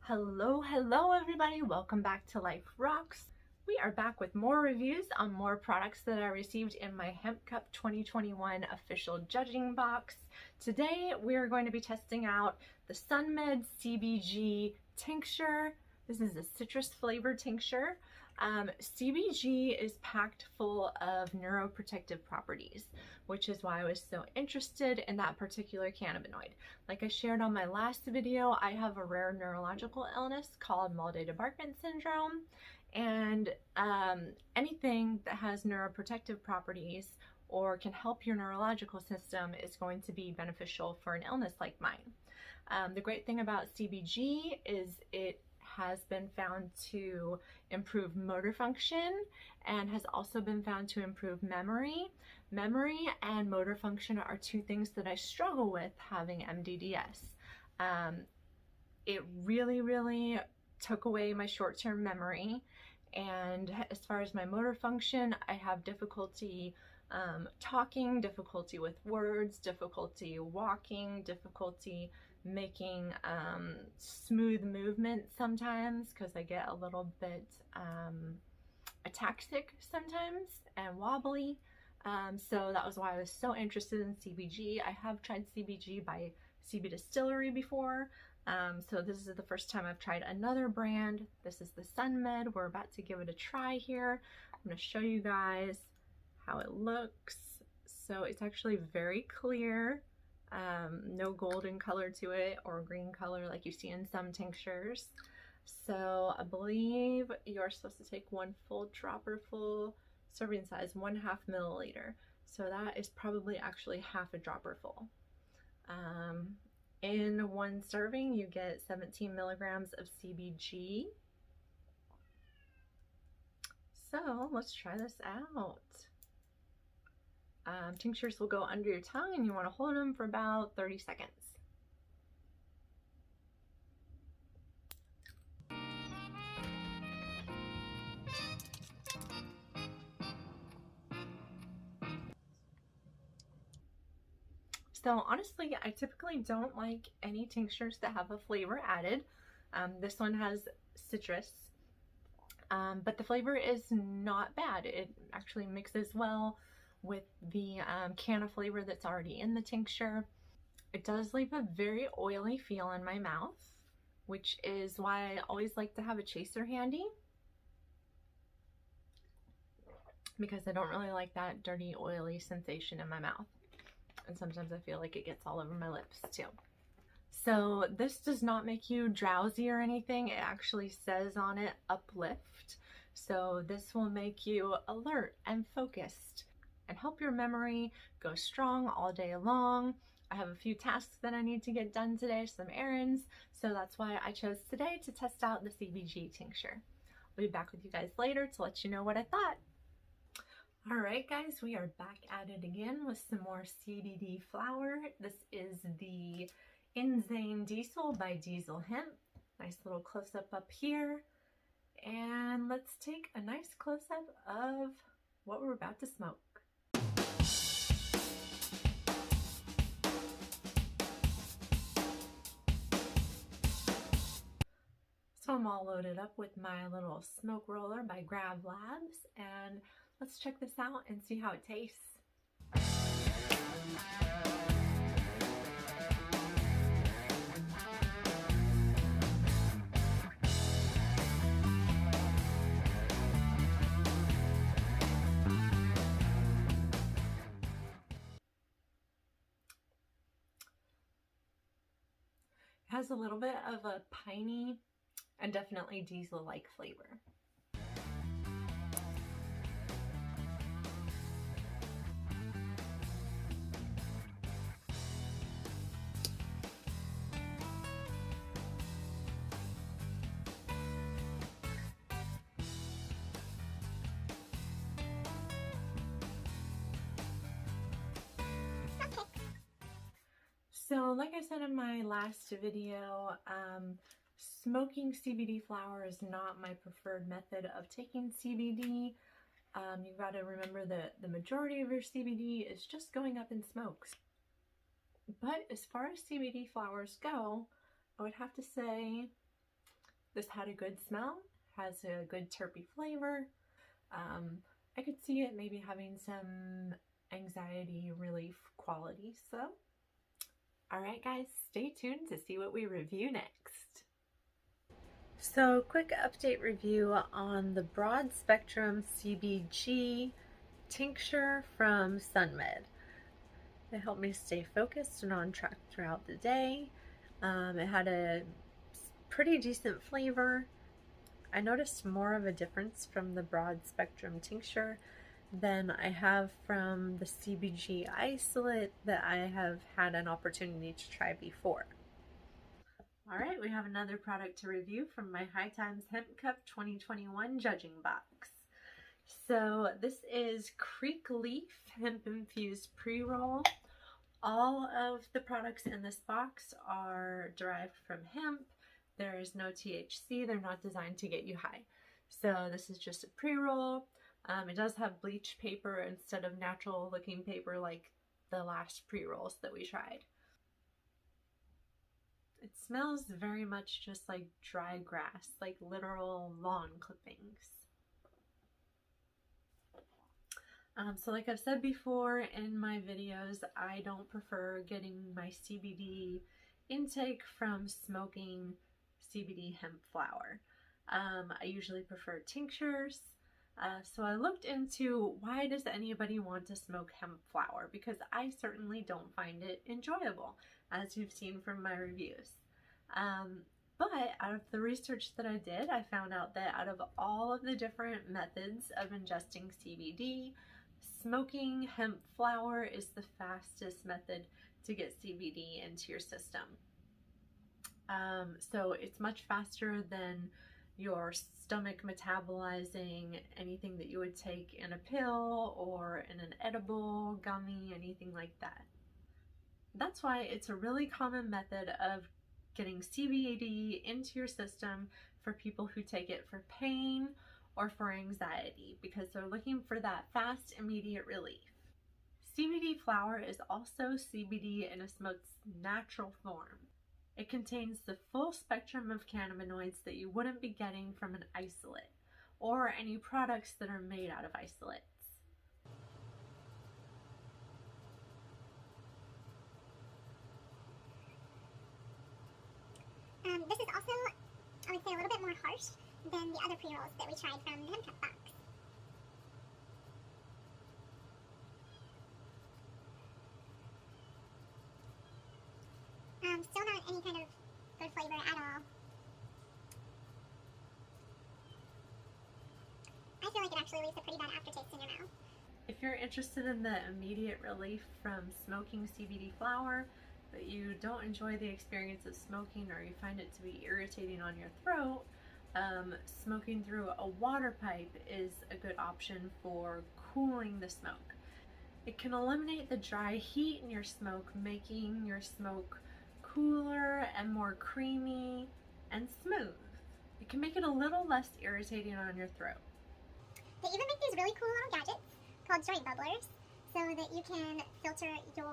Hello everybody, welcome back to Life Rocks. We are back with more reviews on more products that I received in my Hemp Cup 2021 official judging box. Today we are going to be testing out the SunMed CBG tincture. This is a citrus flavored tincture. CBG is packed full of neuroprotective properties, which is why I was so interested in that particular cannabinoid. Like I shared on my last video, I have a rare neurological illness called Maladé-Barkman syndrome, and anything that has neuroprotective properties or can help your neurological system is going to be beneficial for an illness like mine. The great thing about CBG is it has been found to improve motor function and has also been found to improve memory. Memory and motor function are two things that I struggle with having MDDS. It really took away my short-term memory, and as far as my motor function, I have difficulty talking, difficulty with words, difficulty walking, difficulty making smooth movements sometimes because I get a little bit ataxic sometimes and wobbly. So that was why I was so interested in CBG. I have tried CBG by CB Distillery before. So this is the first time I've tried another brand. This is the SunMed. We're about to give it a try here. I'm going to show you guys how it looks. So it's actually very clear. No golden color to it or green color like you see in some tinctures. So I believe you're supposed to take one full dropper, full serving size, 1/2 milliliter. So that is probably actually half a dropper full. In one serving you get 17 milligrams of CBG. So let's try this out. Tinctures will go under your tongue and you want to hold them for about 30 seconds. So honestly, I typically don't like any tinctures that have a flavor added. This one has citrus, but the flavor is not bad. It actually mixes well with the canna flavor that's already in the tincture. It does leave a very oily feel in my mouth, which is why I always like to have a chaser handy, because I don't really like that dirty, oily sensation in my mouth. And sometimes I feel like it gets all over my lips too. So this does not make you drowsy or anything. It actually says on it, uplift. So this will make you alert and focused and help your memory go strong all day long. I have a few tasks that I need to get done today, some errands, so that's why I chose today to test out the CBG tincture. I'll be back with you guys later to let you know what I thought. Alright guys, we are back at it again with some more CBD flower. This is the Insane Diesel by Diesel Hemp. Nice little close-up up here. And let's take a nice close-up of what we're about to smoke. So I'm all loaded up with my little smoke roller by Grab Labs, and let's check this out and see how it tastes. It has a little bit of a piney and definitely diesel-like flavor. So like I said in my last video, smoking CBD flower is not my preferred method of taking CBD. You've got to remember that the majority of your CBD is just going up in smokes. But as far as CBD flowers go, I would have to say This had a good smell, has a good terpy flavor. I could see it maybe having some anxiety relief quality. So, all right guys, stay tuned to see what we review next. So, quick update review on the broad spectrum CBG tincture from SunMed. It helped me stay focused and on track throughout the day. It had a pretty decent flavor. I noticed more of a difference from the broad spectrum tincture than I have from the CBG isolate that I have had an opportunity to try before. All right, we have another product to review from my High Times Hemp Cup 2021 judging box. So this is Creekleaf hemp infused pre-roll. All of the products in this box are derived from hemp. There is no THC. They're not designed to get you high. So this is just a pre-roll. It does have bleach paper instead of natural looking paper like the last pre-rolls that we tried. It smells very much just like dry grass, like literal lawn clippings. So like I've said before in my videos, I don't prefer getting my CBD intake from smoking CBD hemp flower. I usually prefer tinctures. So I looked into why does anybody want to smoke hemp flower, because I certainly don't find it enjoyable, as you've seen from my reviews. But out of the research that I did, I found out that out of all of the different methods of ingesting CBD, smoking hemp flower is the fastest method to get CBD into your system. So it's much faster than your stomach metabolizing anything that you would take in a pill or in an edible, gummy, anything like that. That's why it's a really common method of getting CBD into your system for people who take it for pain or for anxiety, because they're looking for that fast, immediate relief. CBD flower is also CBD in its most natural form. It contains the full spectrum of cannabinoids that you wouldn't be getting from an isolate or any products that are made out of isolates. This is also, I would say, a little bit more harsh than the other pre-rolls that we tried from the Hemp Cup box. Still not any kind of good flavor at all. I feel like it actually leaves a pretty bad aftertaste in your mouth. If you're interested in the immediate relief from smoking CBD flower, but you don't enjoy the experience of smoking, or you find it to be irritating on your throat, smoking through a water pipe is a good option for cooling the smoke. It can eliminate the dry heat in your smoke, making your smoke cooler and more creamy and smooth. It can make it a little less irritating on your throat. They even make these really cool little gadgets called joint bubblers so that you can filter your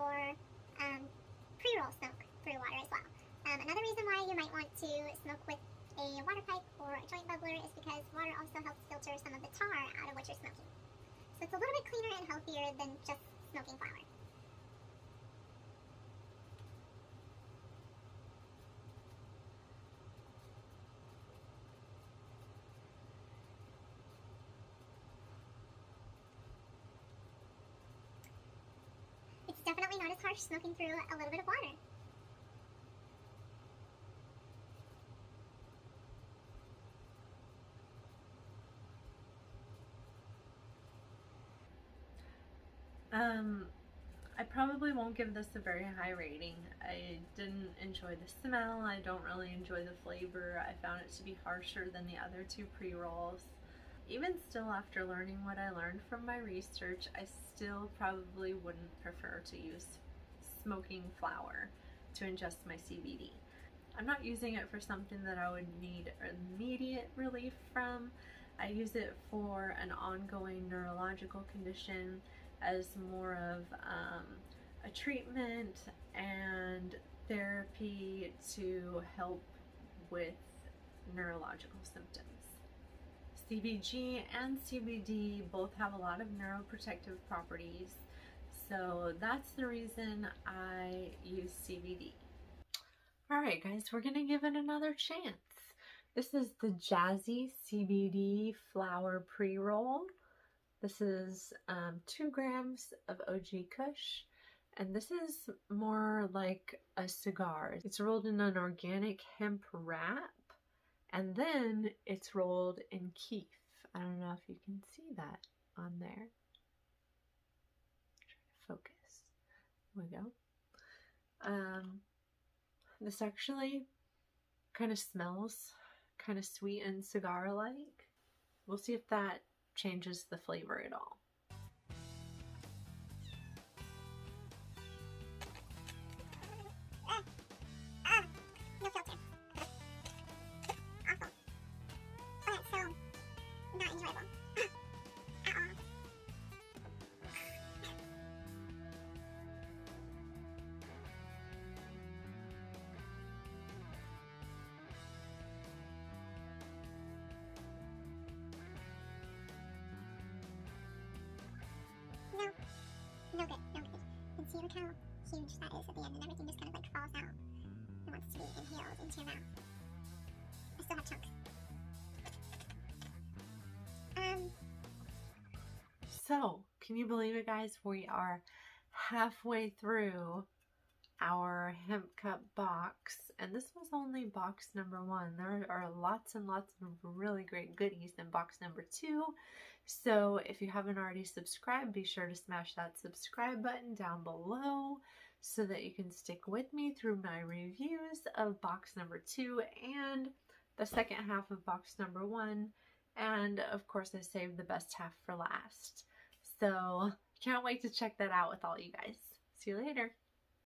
pre-roll smoke through water as well. Another reason why you might want to smoke with a water pipe or a joint bubbler is because water also helps filter some of the tar out of what you're smoking. So it's a little bit cleaner and healthier than just smoking flower. It's definitely not as harsh smoking through a little bit of water. I probably won't give this a very high rating. I didn't enjoy the smell. I don't really enjoy the flavor. I found it to be harsher than the other two pre-rolls. Even still, after learning what I learned from my research, I still probably wouldn't prefer to use smoking flower to ingest my CBD. I'm not using it for something that I would need immediate relief from. I use it for an ongoing neurological condition as more of a treatment and therapy to help with neurological symptoms. CBG and CBD both have a lot of neuroprotective properties, so that's the reason I use CBD. Alright guys, we're going to give it another chance. This is the Jazzy CBD flower pre-roll. This is 2 grams of OG Kush, and this is more like a cigar. It's rolled in an organic hemp wrap, and then it's rolled in keef. I don't know if you can see that on there. Try to focus. There we go. This actually kind of smells kind of sweet and cigar-like. We'll see if that changes the flavor at all. No filter. Awful. Oh, that's so not enjoyable. At all. No good, no good. And see, look how huge that is at the end, and everything just kind of like falls out and wants to be inhaled into your mouth. I still have chunks. So, can you believe it, guys? We are halfway through our Hemp Cup box, and this was only box number 1. There are lots and lots of really great goodies in box number 2. So if you haven't already subscribed, be sure to smash that subscribe button down below so that you can stick with me through my reviews of box number 2 and the second half of box number 1. And of course, I saved the best half for last. So can't wait to check that out with all you guys. See you later.